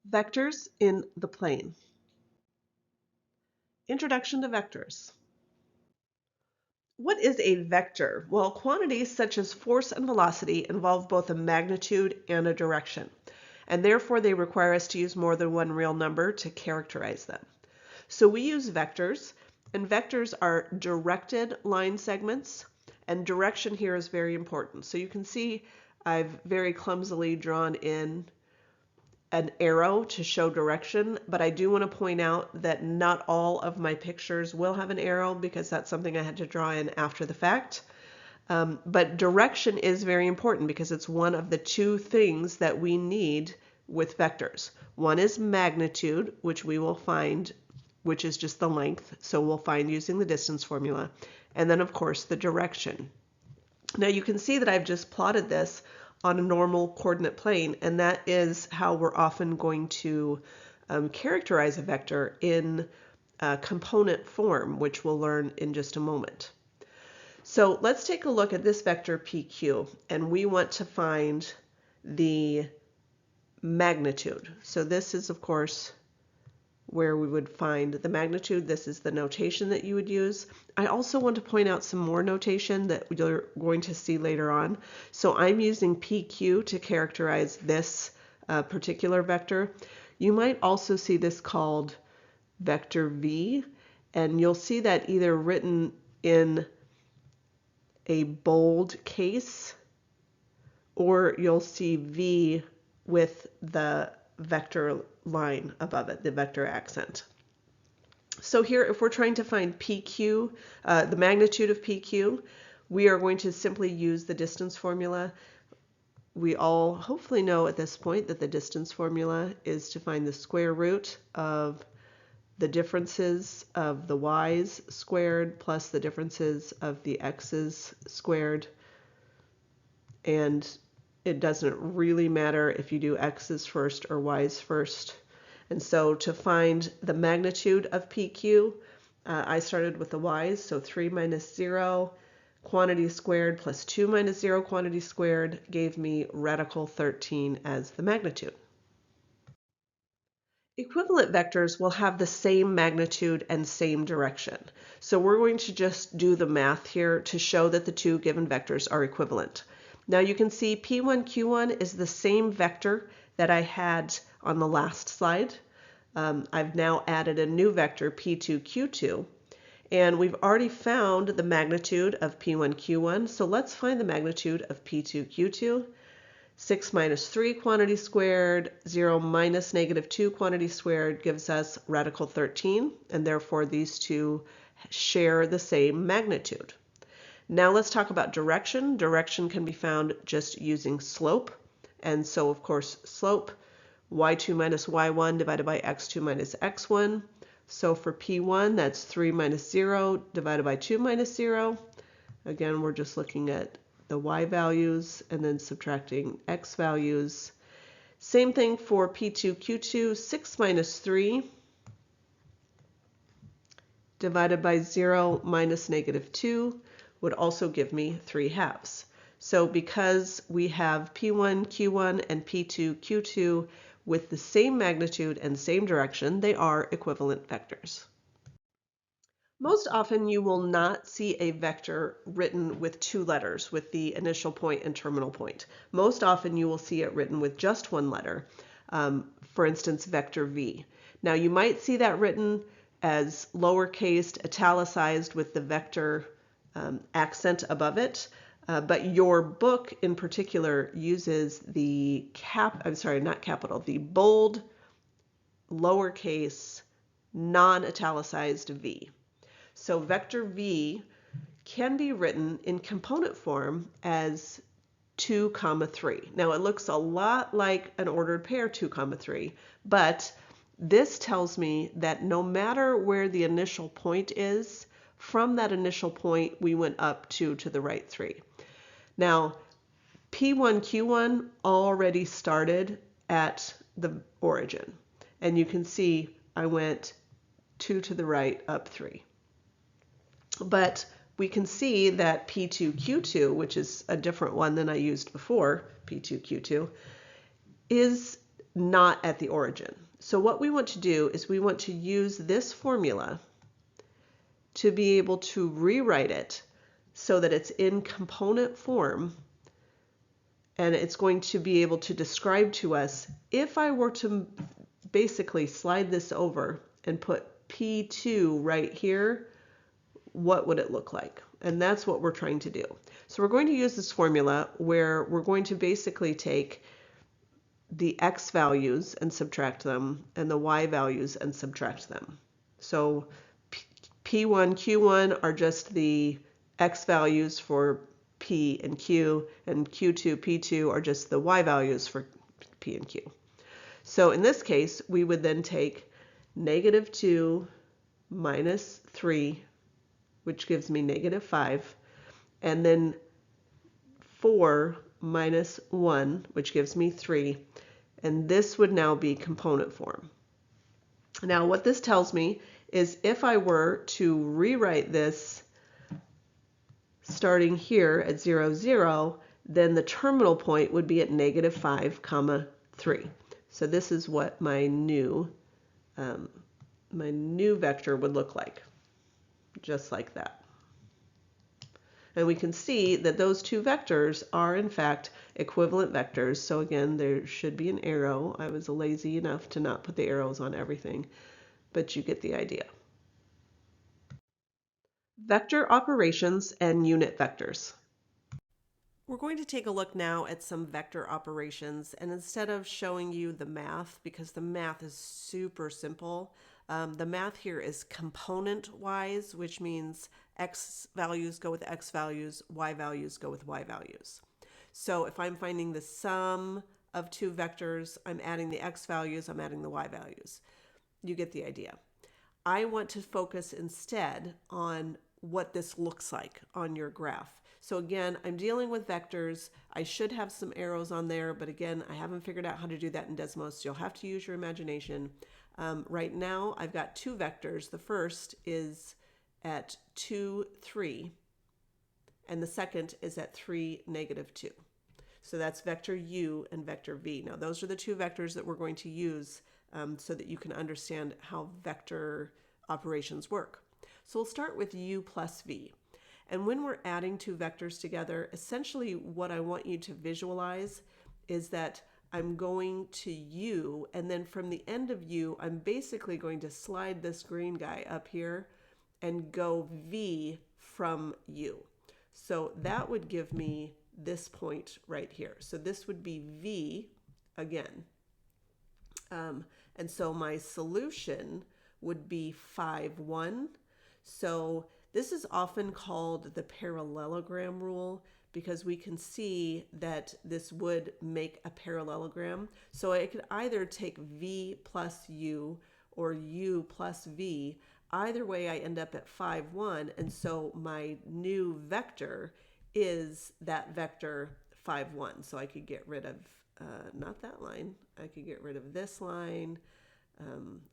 Vectors in the plane. Introduction to vectors. What is a vector? Well, quantities such as force and velocity involve both a magnitude and a direction, and therefore they require us to use more than one real number to characterize them. So we use vectors, and vectors are directed line segments, and direction here is very important. So you can see I've very clumsily drawn in an arrow to show direction, but I do want to point out that not all of my pictures will have an arrow because that's something I had to draw in after the fact. But direction is very important because it's one of the two things that we need with vectors. One is magnitude, which we will find, which is just the length, so we'll find using the distance formula. And then, of course, the direction. Now you can see that I've just plotted this on a normal coordinate plane, and that is how we're often going to characterize a vector in component form, which we'll learn in just a moment. So let's take a look at this vector PQ, and we want to find the magnitude. So this is, of course, where we would find the magnitude. This is the notation that you would use. I also want to point out some more notation that you're going to see later on. So I'm using PQ to characterize this particular vector. You might also see this called vector V, and you'll see that either written in a bold case, or you'll see V with the vector line above it, the vector accent. So here, if we're trying to find PQ, the magnitude of PQ, we are going to simply use the distance formula. We all hopefully know at this point that the distance formula is to find the square root of the differences of the y's squared plus the differences of the x's squared. And it doesn't really matter if you do x's first or y's first. And so to find the magnitude of PQ, I started with the y's, so 3 minus 0 quantity squared plus 2 minus 0 quantity squared gave me radical 13 as the magnitude. Equivalent vectors will have the same magnitude and same direction. So we're going to just do the math here to show that the two given vectors are equivalent. Now you can see P1, Q1 is the same vector that I had on the last slide. I've now added a new vector, P2, Q2, and we've already found the magnitude of P1, Q1. So let's find the magnitude of P2, Q2. 6 minus 3 quantity squared, 0 minus negative 2 quantity squared gives us radical 13, and therefore these two share the same magnitude. Now let's talk about direction. Direction can be found just using slope. And so, of course, slope, y2 minus y1 divided by x2 minus x1. So for P1, that's 3 minus 0 divided by 2 minus 0. Again, we're just looking at the y values and then subtracting x values. Same thing for P2, Q2, 6 minus 3 divided by 0 minus negative 2 would also give me 3/2. So because we have P1, Q1, and P2, Q2 with the same magnitude and same direction, they are equivalent vectors. Most often you will not see a vector written with two letters, with the initial point and terminal point. Most often you will see it written with just one letter, for instance, vector V. Now you might see that written as lowercase italicized with the vector accent above it, but your book in particular uses the the bold, lowercase, non-italicized V. So vector V can be written in component form as 2, 3. Now it looks a lot like an ordered pair 2, 3, but this tells me that no matter where the initial point is, from that initial point we went up 2 to the right 3. Now P1, Q1 already started at the origin, and you can see I went 2 to the right up 3. But we can see that P2, Q2, which is a different one than I used before, P2, Q2, is not at the origin. So what we want to do is we want to use this formula to be able to rewrite it so that it's in component form, and it's going to be able to describe to us, if I were to basically slide this over and put P2 right here, what would it look like? And that's what we're trying to do. So we're going to use this formula where we're going to basically take the x values and subtract them, and the y values and subtract them. So P1, Q1 are just the x values for P and Q, and Q2, P2 are just the y values for P and Q. So in this case, we would then take -2 minus 3, which gives me -5, and then 4 minus 1, which gives me 3, and this would now be component form. Now what this tells me is if I were to rewrite this starting here at 0, 0, then the terminal point would be at -5, 3. So this is what my new vector would look like, just like that. And we can see that those two vectors are in fact equivalent vectors. So again, there should be an arrow. I was lazy enough to not put the arrows on everything, but you get the idea. Vector operations and unit vectors. We're going to take a look now at some vector operations, and instead of showing you the math, because the math is super simple, the math here is component wise, which means x values go with x values, y values go with y values. So if I'm finding the sum of two vectors, I'm adding the x values, I'm adding the y values. You get the idea. I want to focus instead on what this looks like on your graph. So again, I'm dealing with vectors. I should have some arrows on there, but again, I haven't figured out how to do that in Desmos, so you'll have to use your imagination. Right now, I've got two vectors. The first is at 2, 3, and the second is at 3, -2. So that's vector u and vector v. Now, those are the two vectors that we're going to use so that you can understand how vector operations work. So we'll start with u plus v. And when we're adding two vectors together, essentially what I want you to visualize is that I'm going to u, and then from the end of u, I'm basically going to slide this green guy up here and go v from u. So that would give me this point right here. So this would be v again. And so my solution would be 5, 1. So this is often called the parallelogram rule because we can see that this would make a parallelogram. So I could either take v plus u or u plus v. Either way, I end up at 5, 1. And so my new vector is that vector 5, 1. So I could get rid of, not that line. I could get rid of this line.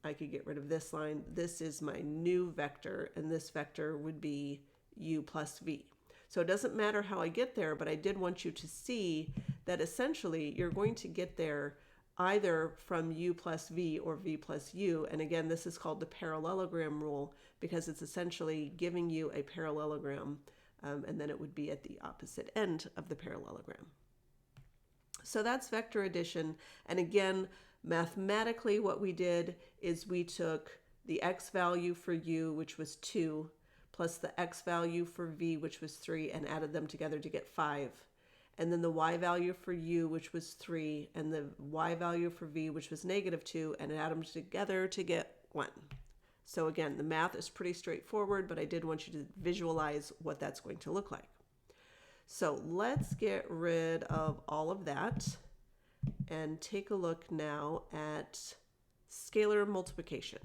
I could get rid of this line. This is my new vector, and this vector would be u plus v. So it doesn't matter how I get there, but I did want you to see that essentially you're going to get there either from u plus v or v plus u. And again, this is called the parallelogram rule because it's essentially giving you a parallelogram, and then it would be at the opposite end of the parallelogram. So that's vector addition. And again, mathematically, what we did is we took the x value for u, which was 2, plus the x value for v, which was 3, and added them together to get 5. And then the y value for u, which was 3, and the y value for v, which was -2, and added them together to get 1. So again, the math is pretty straightforward, but I did want you to visualize what that's going to look like. So let's get rid of all of that and take a look now at scalar multiplication.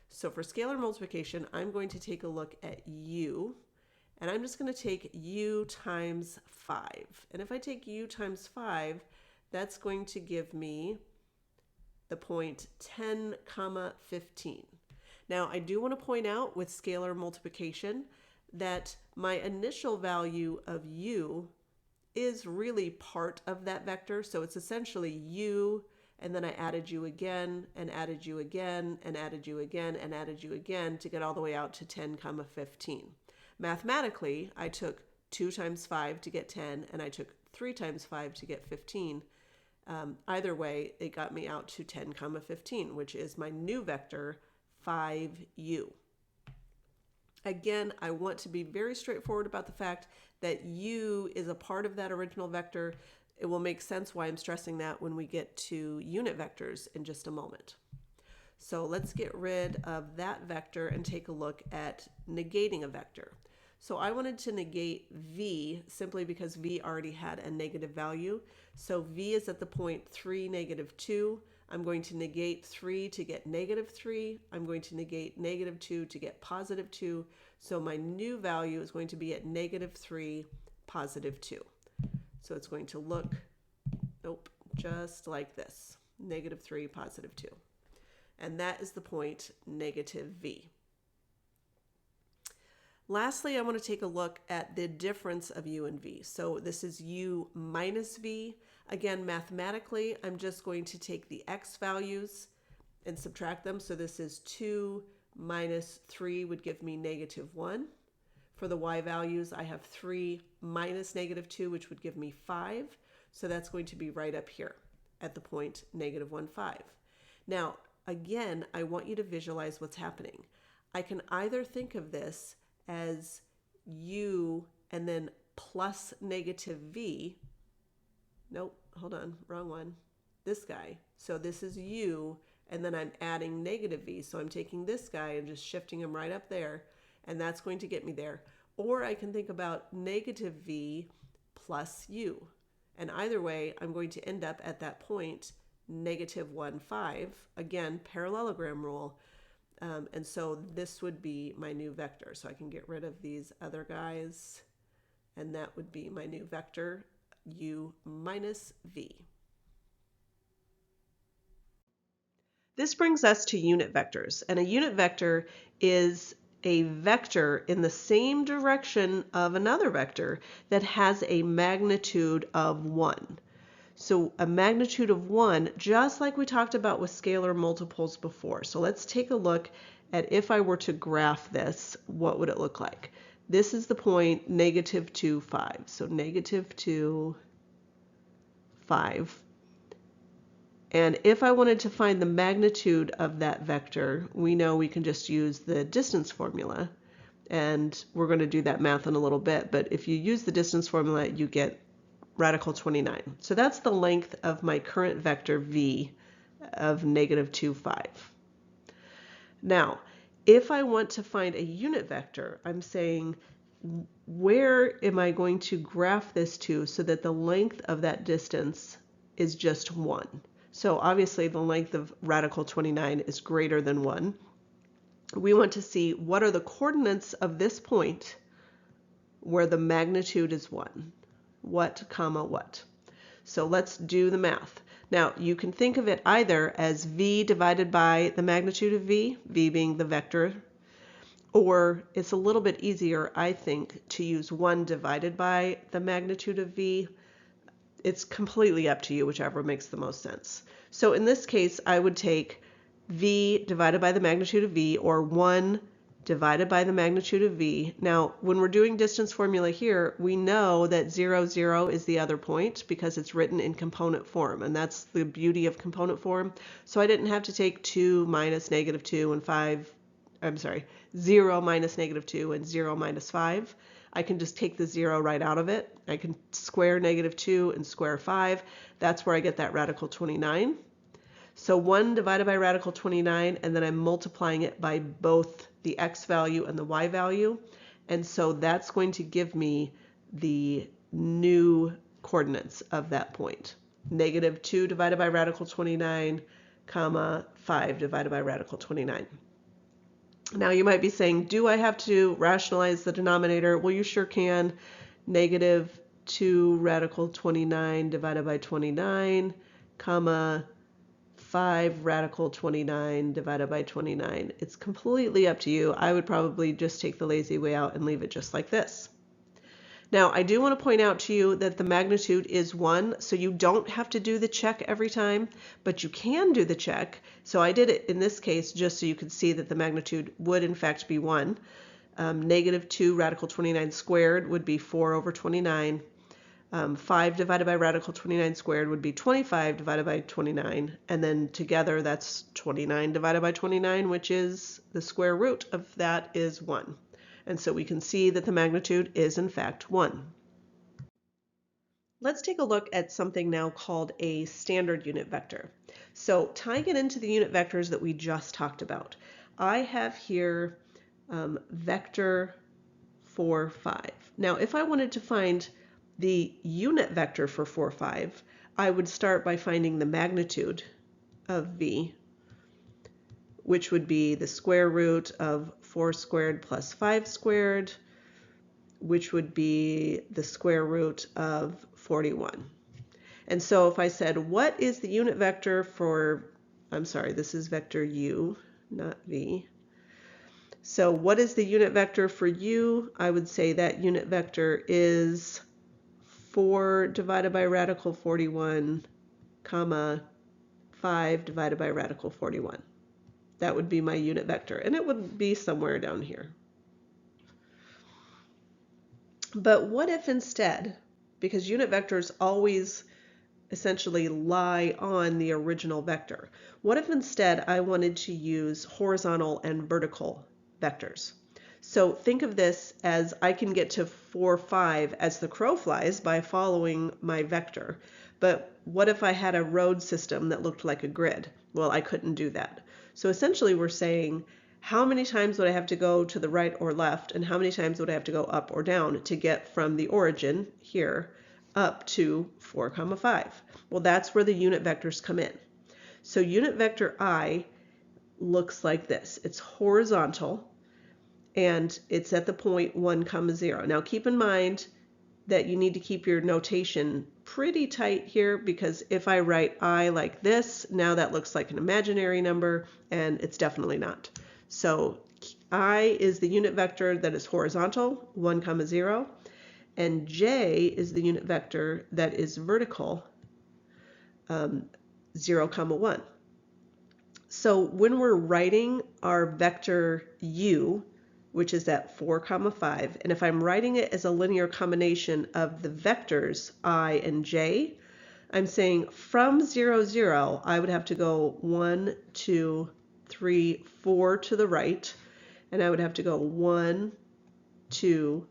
So for scalar multiplication, I'm going to take a look at u, and I'm just going to take u times 5. And if I take u times 5, that's going to give me the point 10, 15. Now, I do want to point out with scalar multiplication that my initial value of u is really part of that vector. So it's essentially u and then I added you again, and added you again, and added you again, and added you again to get all the way out to 10, 15. Mathematically, I took 2 times 5 to get 10, and I took 3 times 5 to get 15. Either way, it got me out to 10, 15, which is my new vector, 5u. Again, I want to be very straightforward about the fact that u is a part of that original vector. It will make sense why I'm stressing that when we get to unit vectors in just a moment. So let's get rid of that vector and take a look at negating a vector. So I wanted to negate v simply because v already had a negative value. So v is at the point 3, -2. I'm going to negate 3 to get -3. I'm going to negate -2 to get +2. So my new value is going to be at -3, +2. So it's going to look, just like this, -3, +2. And that is the point -v. Lastly, I want to take a look at the difference of u and v. So this is u minus v. Again, mathematically, I'm just going to take the x values and subtract them. So this is 2 minus 3 would give me -1. For the y values, I have 3 minus -2, which would give me 5. So that's going to be right up here at the point -1, 5. Now, again, I want you to visualize what's happening. I can either think of this as u and then plus -v. Nope, hold on, wrong one. This guy. So this is u, and then I'm adding -v. So I'm taking this guy and just shifting him right up there, and that's going to get me there. Or I can think about -v plus u. And either way, I'm going to end up at that point, -1, 5. Again, parallelogram rule. And so this would be my new vector. So I can get rid of these other guys, and that would be my new vector, u minus v. This brings us to unit vectors, and a unit vector is a vector in the same direction of another vector that has a magnitude of 1. So a magnitude of 1, just like we talked about with scalar multiples before. So let's take a look at if I were to graph this, what would it look like? This is the point -2, 5. So -2, 5. And if I wanted to find the magnitude of that vector, we know we can just use the distance formula. And we're going to do that math in a little bit. But if you use the distance formula, you get radical 29. So that's the length of my current vector v of -2, 5. Now, if I want to find a unit vector, I'm saying, where am I going to graph this to so that the length of that distance is just 1? So obviously the length of radical 29 is greater than 1. We want to see what are the coordinates of this point where the magnitude is 1. What, comma, what. So let's do the math. Now, you can think of it either as v divided by the magnitude of v, v being the vector, or it's a little bit easier, I think, to use 1 divided by the magnitude of v. It's completely up to you, whichever makes the most sense. So in this case, I would take v divided by the magnitude of v, or 1 divided by the magnitude of v. Now, when we're doing distance formula here, we know that 0, 0 is the other point because it's written in component form, and that's the beauty of component form. So I didn't have to take 2 minus -2 and 5, I'm sorry, 0 minus -2 and 0 minus 5. I can just take the 0 right out of it. I can square -2 and square 5. That's where I get that radical 29. So 1 divided by radical 29, and then I'm multiplying it by both the x value and the y value. And so that's going to give me the new coordinates of that point. -2 divided by radical 29, comma, 5 divided by radical 29. Now you might be saying, do I have to rationalize the denominator? Well, you sure can. -2 radical 29 divided by 29, comma, 5 radical 29 divided by 29. It's completely up to you. I would probably just take the lazy way out and leave it just like this. Now, I do want to point out to you that the magnitude is 1, so you don't have to do the check every time, but you can do the check. So I did it in this case just so you could see that the magnitude would in fact be 1. Negative 2 radical 29 squared would be 4 over 29. 5 divided by radical 29 squared would be 25 divided by 29, and then together that's 29 divided by 29, which is the square root of that is 1. And so we can see that the magnitude is in fact 1. Let's take a look at something now called a standard unit vector. So tying it into the unit vectors that we just talked about, I have here vector 4, 5. Now if I wanted to find the unit vector for 4, 5, I would start by finding the magnitude of v, which would be the square root of 4 squared plus 5 squared, which would be the square root of 41. And so if I said, what is the unit vector for, I'm sorry, this is vector u, not v. So what is the unit vector for u? I would say that unit vector is 4 divided by radical 41, comma, 5 divided by radical 41. That would be my unit vector, and it would be somewhere down here. But what if instead, because unit vectors always essentially lie on the original vector, what if instead I wanted to use horizontal and vertical vectors? So think of this as I can get to 4, 5 as the crow flies by following my vector. But what if I had a road system that looked like a grid? Well, I couldn't do that. So essentially we're saying, how many times would I have to go to the right or left, and how many times would I have to go up or down to get from the origin here up to 4, 5? Well, that's where the unit vectors come in. So unit vector I looks like this. It's horizontal, and it's at the point 1, 0. Now keep in mind that you need to keep your notation pretty tight here, because if I write I like this, now that looks like an imaginary number, and it's definitely not. So I is the unit vector that is horizontal, 1, 0, and j is the unit vector that is vertical, 0, 1. So when we're writing our vector u, which is at 4, 5, and if I'm writing it as a linear combination of the vectors I and j, I'm saying from 0, 0, I would have to go 1, 2, 3, 4 to the right, and I would have to go 1, 2,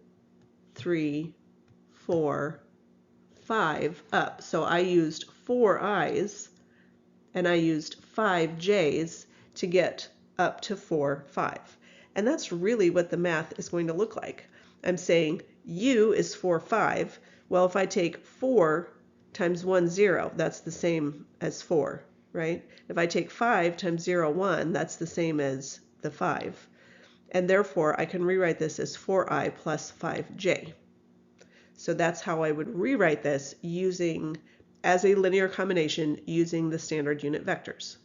3, 4, 5 up. So I used 4 i's and I used 5 j's to get up to 4, 5. And that's really what the math is going to look like. I'm saying u is 4, 5. Well, if I take 4 times 1, 0, that's the same as 4, right? If I take 5 times 0, 1, that's the same as the 5. And therefore, I can rewrite this as 4i plus 5j. So that's how I would rewrite this using, as a linear combination, using the standard unit vectors.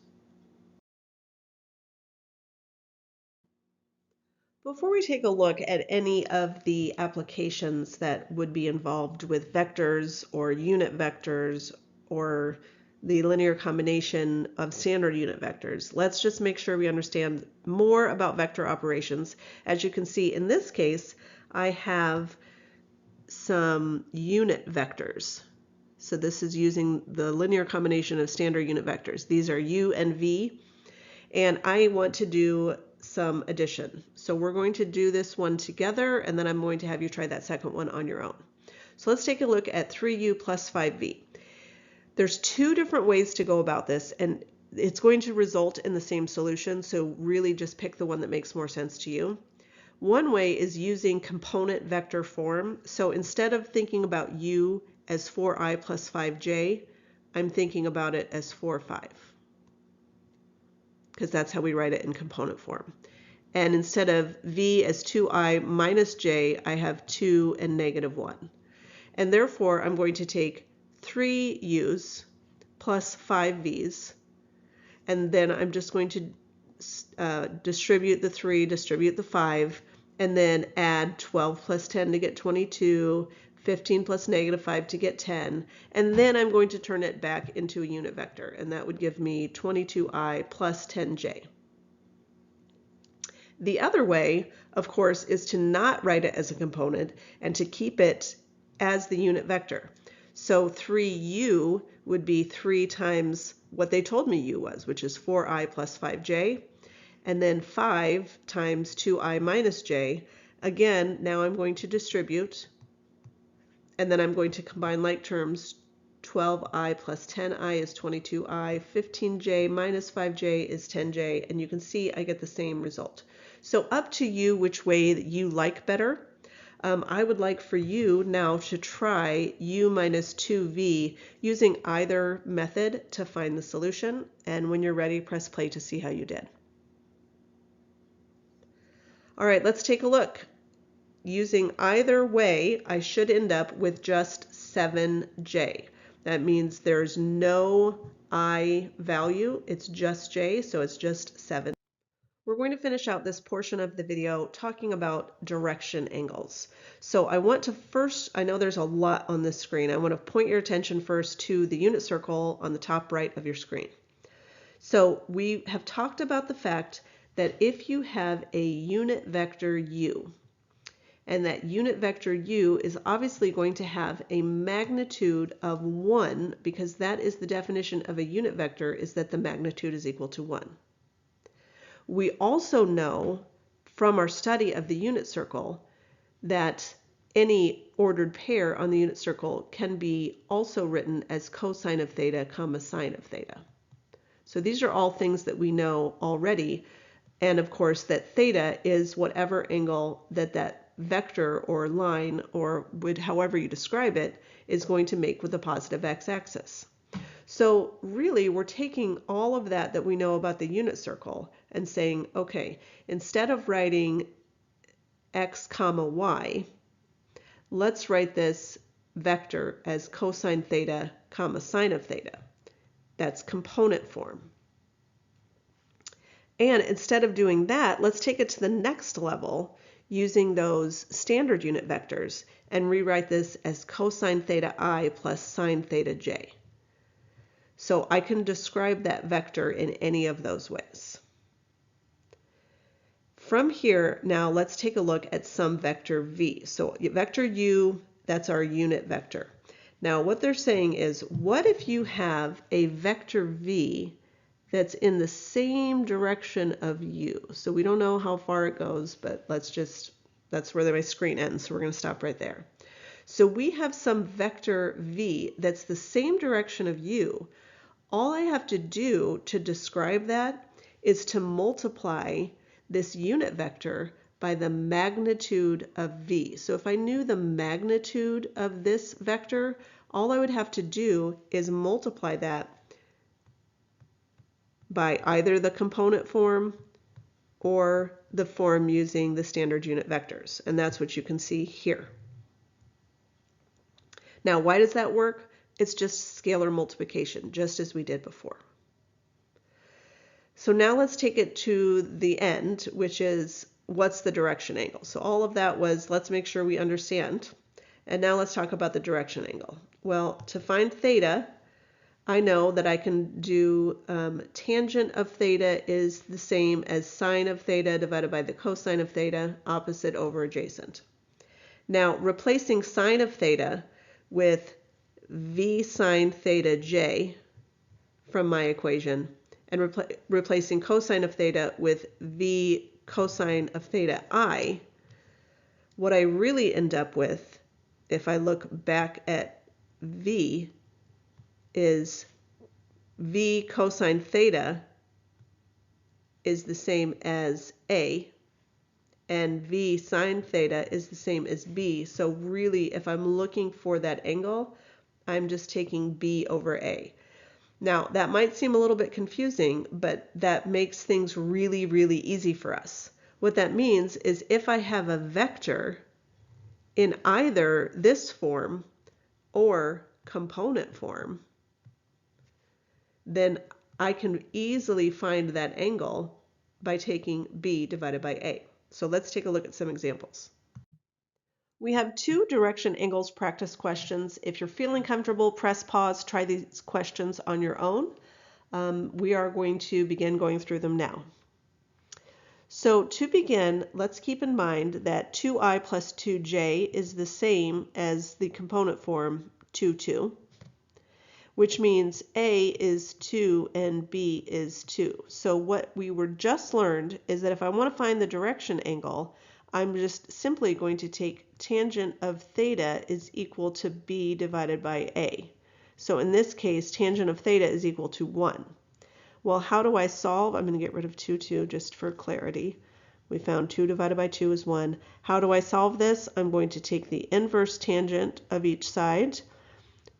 Before we take a look at any of the applications that would be involved with vectors or unit vectors or the linear combination of standard unit vectors, let's just make sure we understand more about vector operations. As you can see in this case, I have some unit vectors. So this is using the linear combination of standard unit vectors. These are u and v, and I want to do some addition. So we're going to do this one together, and then I'm going to have you try that second one on your own. So let's take a look at 3u plus 5v. There's two different ways to go about this, and it's going to result in the same solution, so really just pick the one that makes more sense to you. One way is using component vector form. So instead of thinking about u as 4i plus 5j, I'm thinking about it as 4, 5. Because that's how we write it in component form. And instead of v as 2i minus j, I have 2 and negative 1. And therefore, I'm going to take 3 u's plus 5 v's, and then I'm just going to distribute the 3, distribute the 5, and then add 12 plus 10 to get 22, 15 plus negative 5 to get 10, and then I'm going to turn it back into a unit vector, and that would give me 22i plus 10j. The other way, of course, is to not write it as a component and to keep it as the unit vector. So 3u would be 3 times what they told me u was, which is 4i plus 5j, and then 5 times 2i minus j. Again, now I'm going to distribute, and then I'm going to combine like terms. 12i plus 10i is 22i, 15j minus 5j is 10j, and you can see I get the same result. So up to you which way that you like better. I would like for you now to try u minus 2v using either method to find the solution, and when you're ready, press play to see how you did. All right, let's take a look. Using either way, I should end up with just 7j. That means there's no I value, it's just j, so it's just 7. We're going to finish out this portion of the video talking about direction angles. So I want to first, I know there's a lot on this screen, I want to point your attention first to the unit circle on the top right of your screen. So we have talked about the fact that if you have a unit vector u, and that unit vector u is obviously going to have a magnitude of 1, because that is the definition of a unit vector, is that the magnitude is equal to 1. We also know from our study of the unit circle that any ordered pair on the unit circle can be also written as cosine of theta comma sine of theta. So these are all things that we know already, and of course that theta is whatever angle that vector or line, or however you describe it, is going to make with the positive x-axis. So really we're taking all of that we know about the unit circle and saying, okay, instead of writing x comma y, let's write this vector as cosine theta comma sine of theta. That's component form. And instead of doing that, let's take it to the next level using those standard unit vectors and rewrite this as cosine theta I plus sine theta j. So I can describe that vector in any of those ways. From here, now let's take a look at some vector v. So vector u, that's our unit vector. Now what they're saying is, what if you have a vector v that's in the same direction of u? So we don't know how far it goes, but that's where my screen ends, so we're going to stop right there. So we have some vector v that's the same direction of u. All I have to do to describe that is to multiply this unit vector by the magnitude of v. So if I knew the magnitude of this vector, all I would have to do is multiply that by either the component form or the form using the standard unit vectors. And that's what you can see here. Now, why does that work? It's just scalar multiplication, just as we did before. So now let's take it to the end, which is what's the direction angle? So all of that was, let's make sure we understand. And now let's talk about the direction angle. Well, to find theta, I know that I can do tangent of theta is the same as sine of theta divided by the cosine of theta, opposite over adjacent. Now, replacing sine of theta with v sine theta j from my equation, and replacing cosine of theta with v cosine of theta I, what I really end up with, if I look back at v, is v cosine theta is the same as a, and v sine theta is the same as b. So really, if I'm looking for that angle, I'm just taking b over a. Now, that might seem a little bit confusing, but that makes things really, really easy for us. What that means is if I have a vector in either this form or component form, then I can easily find that angle by taking b divided by a. So let's take a look at some examples. We have two direction angles practice questions. If you're feeling comfortable, press pause, try these questions on your own. We are going to begin going through them now. So to begin, let's keep in mind that 2i plus 2j is the same as the component form 2, 2, which means a is 2 and b is 2. So what we were just learned is that if I want to find the direction angle, I'm just simply going to take tangent of theta is equal to b divided by a. So in this case, tangent of theta is equal to 1. Well, how do I solve? I'm going to get rid of 2, 2 just for clarity. We found 2 divided by 2 is 1. How do I solve this? I'm going to take the inverse tangent of each side,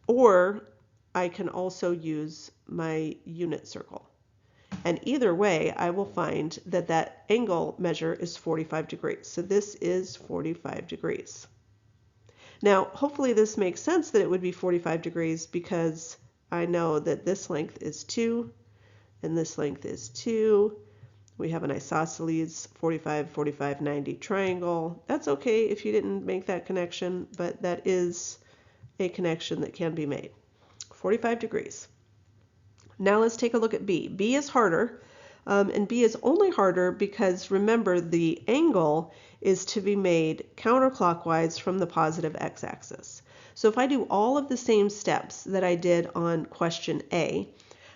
or I can also use my unit circle. And either way, I will find that that angle measure is 45 degrees. So this is 45 degrees. Now, hopefully this makes sense that it would be 45 degrees because I know that this length is 2 and this length is 2. We have an isosceles 45, 45, 90 triangle. That's okay if you didn't make that connection, but that is a connection that can be made. 45 degrees. Now let's take a look at B. B is harder, and B is only harder because remember the angle is to be made counterclockwise from the positive x-axis. So if I do all of the same steps that I did on question A,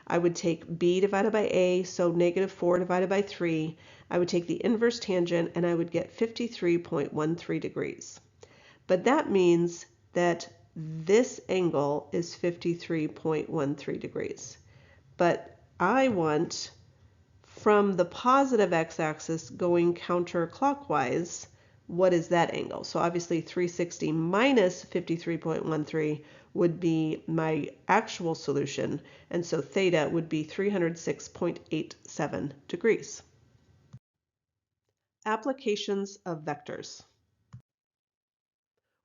I would take b divided by a, so negative 4 divided by 3. I would take the inverse tangent and I would get 53.13 degrees. But that means that this angle is 53.13 degrees. But I want from the positive x-axis going counterclockwise, what is that angle? So obviously 360 minus 53.13 would be my actual solution, and so theta would be 306.87 degrees. Applications of vectors.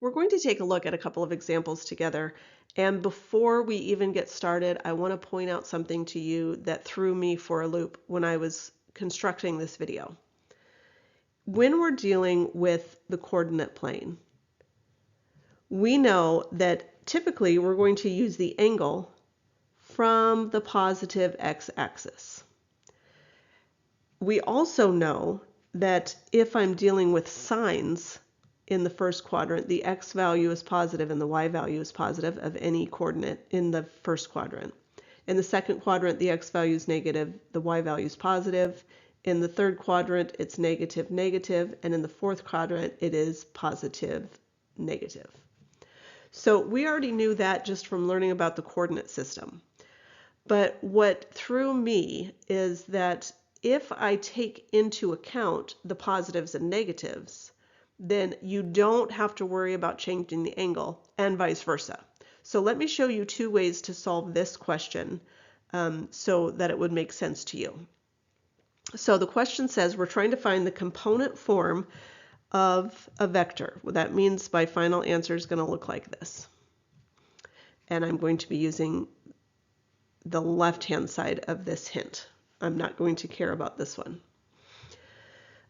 We're going to take a look at a couple of examples together, and before we even get started, I want to point out something to you that threw me for a loop when I was constructing this video. When we're dealing with the coordinate plane, we know that typically we're going to use the angle from the positive x-axis. We also know that if I'm dealing with signs in the first quadrant, the x value is positive and the y value is positive of any coordinate in the first quadrant. In the second quadrant, the x value is negative, the y value is positive. In the third quadrant, it's negative, negative, and in the fourth quadrant, it is positive, negative. So we already knew that just from learning about the coordinate system. But what threw me is that if I take into account the positives and negatives, then you don't have to worry about changing the angle and vice versa. So let me show you two ways to solve this question so that it would make sense to you. So the question says we're trying to find the component form of a vector. What that means my final answer is going to look like this. And I'm going to be using the left-hand side of this hint. I'm not going to care about this one.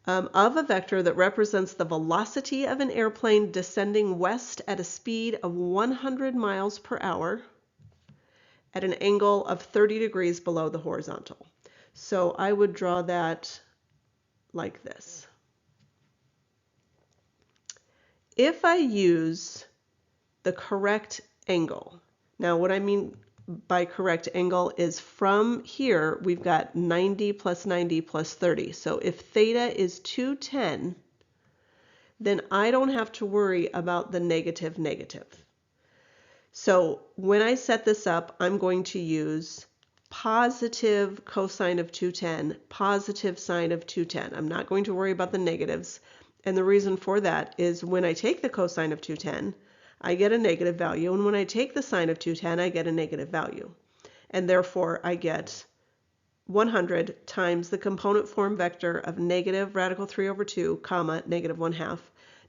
Of a vector that represents the velocity of an airplane descending west at a speed of 100 miles per hour at an angle of 30 degrees below the horizontal. So I would draw that like this. If I use the correct angle, now what I mean by correct angle is from here we've got 90 plus 90 plus 30. So if theta is 210, then I don't have to worry about the negative negative. So when I set this up, I'm going to use positive cosine of 210, positive sine of 210. I'm not going to worry about the negatives. And the reason for that is when I take the cosine of 210, I get a negative value, and when I take the sine of 210, I get a negative value. And therefore, I get 100 times the component form vector of negative radical 3 over 2, comma, negative 1/2.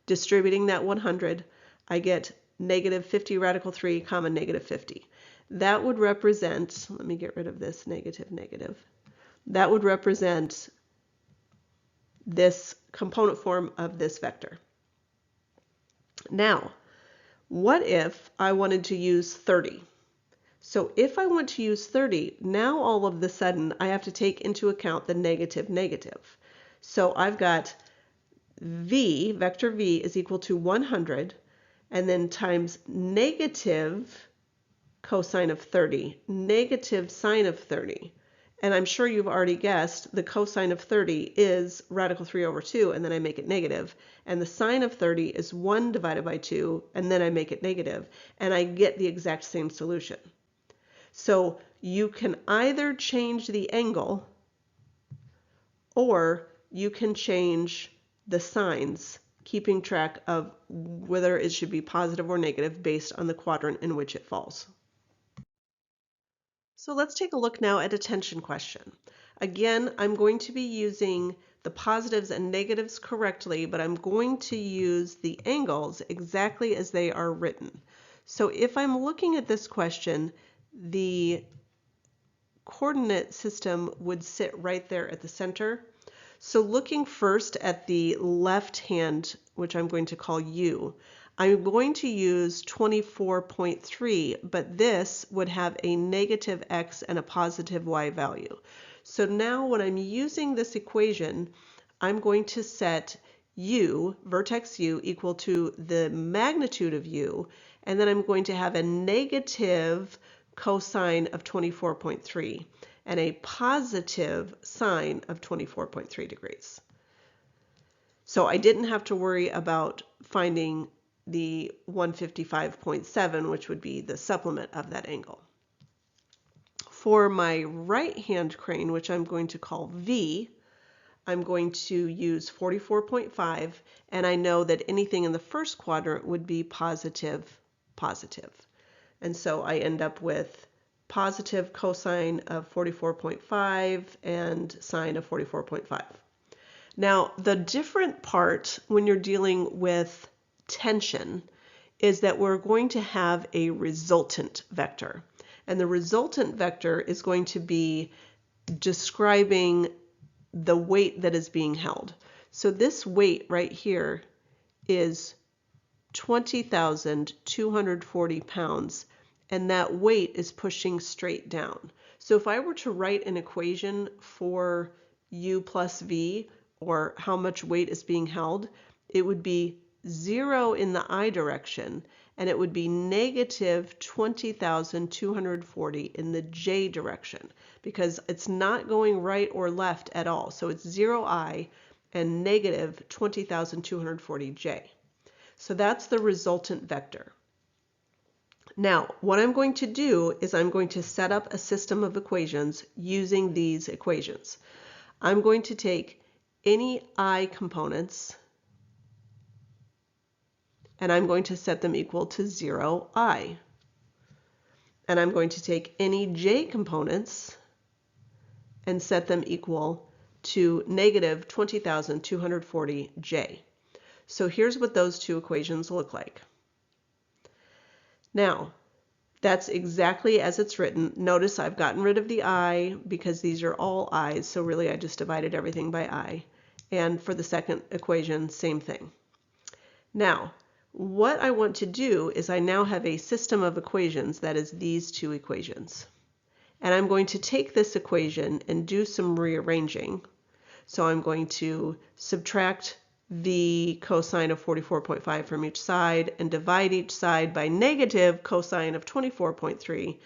Distributing that 100, I get negative 50 radical 3, comma, negative 50. That would represent, let me get rid of this negative, negative. That would represent this component form of this vector. Now, what if I wanted to use 30? So if I want to use 30, now all of a sudden I have to take into account the negative negative. So I've got v, vector v is equal to 100, and then times negative cosine of 30, negative sine of 30. And I'm sure you've already guessed the cosine of 30 is radical 3 over 2, and then I make it negative. And the sine of 30 is 1 divided by 2, and then I make it negative. And I get the exact same solution. So you can either change the angle, or you can change the signs, keeping track of whether it should be positive or negative based on the quadrant in which it falls. So let's take a look now at a tension question. Again, I'm going to be using the positives and negatives correctly, but I'm going to use the angles exactly as they are written. So if I'm looking at this question, the coordinate system would sit right there at the center. So looking first at the left hand, which I'm going to call U, I'm going to use 24.3, but this would have a negative x and a positive y value. So now when I'm using this equation, I'm going to set U, vertex U, equal to the magnitude of U, and then I'm going to have a negative cosine of 24.3 and a positive sine of 24.3 degrees. So I didn't have to worry about finding the 155.7, which would be the supplement of that angle. For my right hand crane, which I'm going to call V, I'm going to use 44.5, and I know that anything in the first quadrant would be positive, positive. And so I end up with positive cosine of 44.5 and sine of 44.5. Now, the different part when you're dealing with tension is that we're going to have a resultant vector. And the resultant vector is going to be describing the weight that is being held. So this weight right here is 20,240 pounds, and that weight is pushing straight down. So if I were to write an equation for U plus V, or how much weight is being held, it would be 0 in the I direction, and it would be negative 20,240 in the J direction, because it's not going right or left at all. So it's 0I and negative 20,240 J. So that's the resultant vector. Now, what I'm going to do is I'm going to set up a system of equations using these equations. I'm going to take any I components, and I'm going to set them equal to 0I. And I'm going to take any J components and set them equal to negative 20,240 J. So here's what those two equations look like. Now, that's exactly as it's written. Notice I've gotten rid of the I because these are all I's, so really I just divided everything by I. And for the second equation, same thing. Now, what I want to do is I now have a system of equations that is these two equations. And I'm going to take this equation and do some rearranging. So I'm going to subtract the cosine of 44.5 from each side and divide each side by negative cosine of 24.3.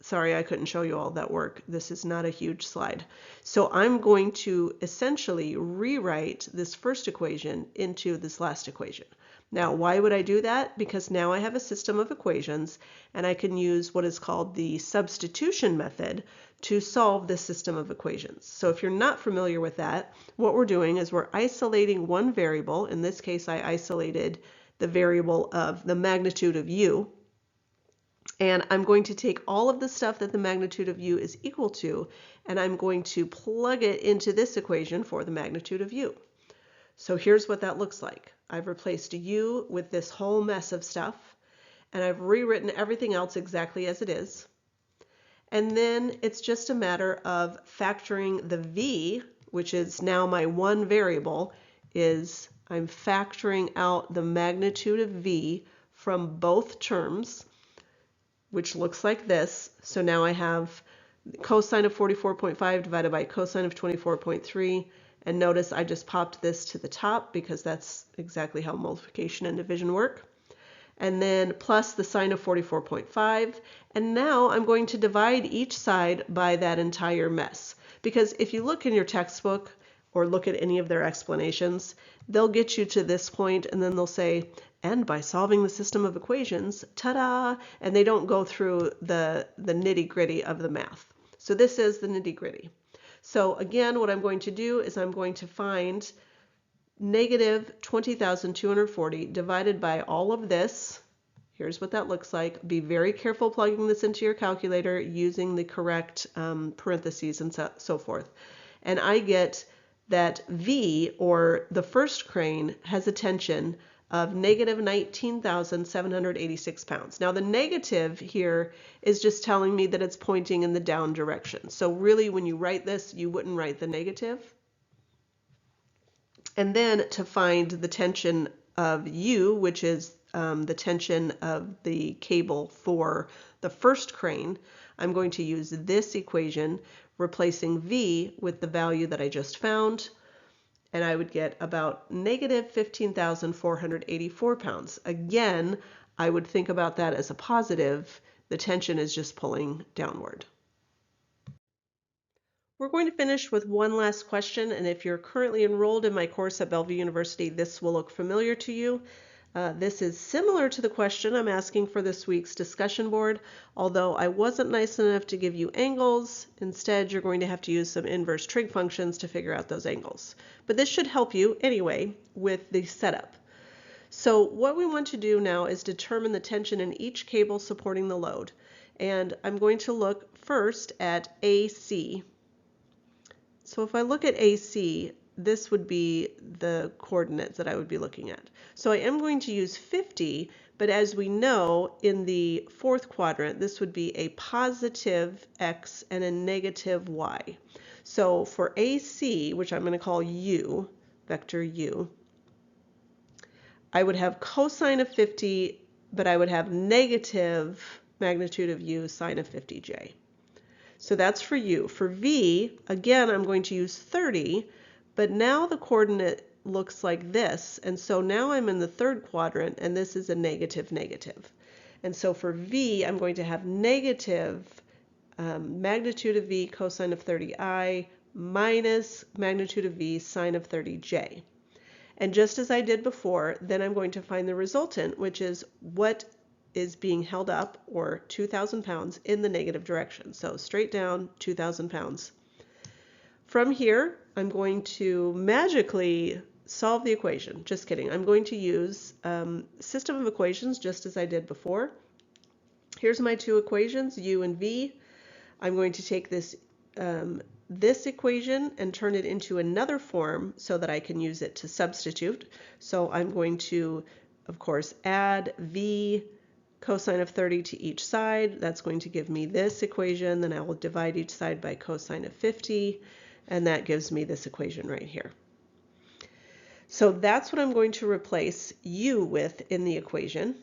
Sorry, I couldn't show you all that work. This is not a huge slide. So I'm going to essentially rewrite this first equation into this last equation. Now, why would I do that? Because now I have a system of equations, and I can use what is called the substitution method to solve this system of equations. So if you're not familiar with that, what we're doing is we're isolating one variable. In this case, I isolated the variable of the magnitude of U. And I'm going to take all of the stuff that the magnitude of U is equal to, and I'm going to plug it into this equation for the magnitude of U. So here's what that looks like. I've replaced U with this whole mess of stuff, and I've rewritten everything else exactly as it is. And then it's just a matter of factoring the V, which is now my one variable, is I'm factoring out the magnitude of v from both terms, which looks like this. So now I have cosine of 44.5 divided by cosine of 24.3. And notice I just popped this to the top because that's exactly how multiplication and division work. And then plus the sine of 44.5. And now I'm going to divide each side by that entire mess. Because if you look in your textbook or look at any of their explanations, they'll get you to this point and then they'll say, and by solving the system of equations, ta-da! And they don't go through the nitty-gritty of the math. So this is the nitty-gritty. So again, what I'm going to do is I'm going to find negative 20,240 divided by all of this. Here's what that looks like. Be very careful plugging this into your calculator using the correct parentheses and so forth. And I get that V, or the first crane, has a tension of negative 19,786 pounds. Now the negative here is just telling me that it's pointing in the down direction. So really when you write this, you wouldn't write the negative. And then to find the tension of U, which is the tension of the cable for the first crane, I'm going to use this equation, replacing V with the value that I just found, and I would get about negative 15,484 pounds. Again, I would think about that as a positive. The tension is just pulling downward. We're going to finish with one last question, and if you're currently enrolled in my course at Bellevue University, this will look familiar to you. This is similar to the question I'm asking for this week's discussion board, although I wasn't nice enough to give you angles. Instead, you're going to have to use some inverse trig functions to figure out those angles. But this should help you anyway with the setup. So what we want to do now is determine the tension in each cable supporting the load. And I'm going to look first at AC. So if I look at AC, this would be the coordinates that I would be looking at. So I am going to use 50, but as we know, in the fourth quadrant, this would be a positive x and a negative y. So for AC, which I'm going to call U, vector U, I would have cosine of 50, but I would have negative magnitude of U sine of 50j. So that's for U. For V, again, I'm going to use 30, but now the coordinate looks like this. And so now I'm in the third quadrant, and this is a negative, negative. And so for V, I'm going to have negative magnitude of V cosine of 30i minus magnitude of V sine of 30j. And just as I did before, then I'm going to find the resultant, which is what is being held up, or 2,000 pounds, in the negative direction. So straight down, 2,000 pounds. From here, I'm going to magically solve the equation. Just kidding. I'm going to use system of equations just as I did before. Here's my two equations, U and V. I'm going to take this this equation and turn it into another form so that I can use it to substitute. So I'm going to, of course, add V cosine of 30 to each side. That's going to give me this equation. Then I will divide each side by cosine of 50, and that gives me this equation right here. So that's what I'm going to replace U with in the equation.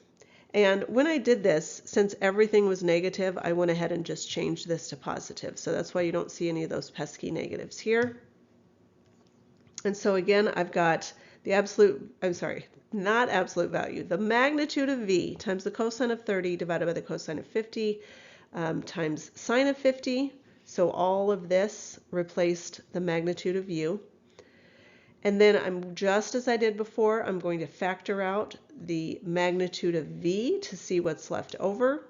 And when I did this, since everything was negative, I went ahead and just changed this to positive. So that's why you don't see any of those pesky negatives here. And so again, I've got the not absolute value, the magnitude of V times the cosine of 30 divided by the cosine of 50 times sine of 50. So all of this replaced the magnitude of U. And then I'm just as I did before, I'm going to factor out the magnitude of V to see what's left over.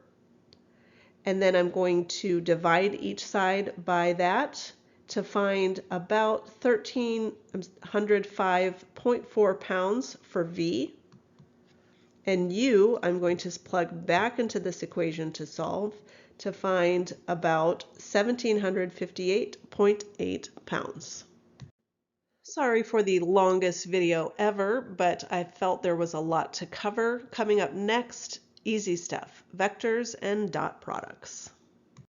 And then I'm going to divide each side by that to find about 1,305.4 pounds for V. And U, I'm going to plug back into this equation to solve to find about 1,758.8 pounds. Sorry for the longest video ever, but I felt there was a lot to cover. Coming up next, easy stuff, vectors and dot products.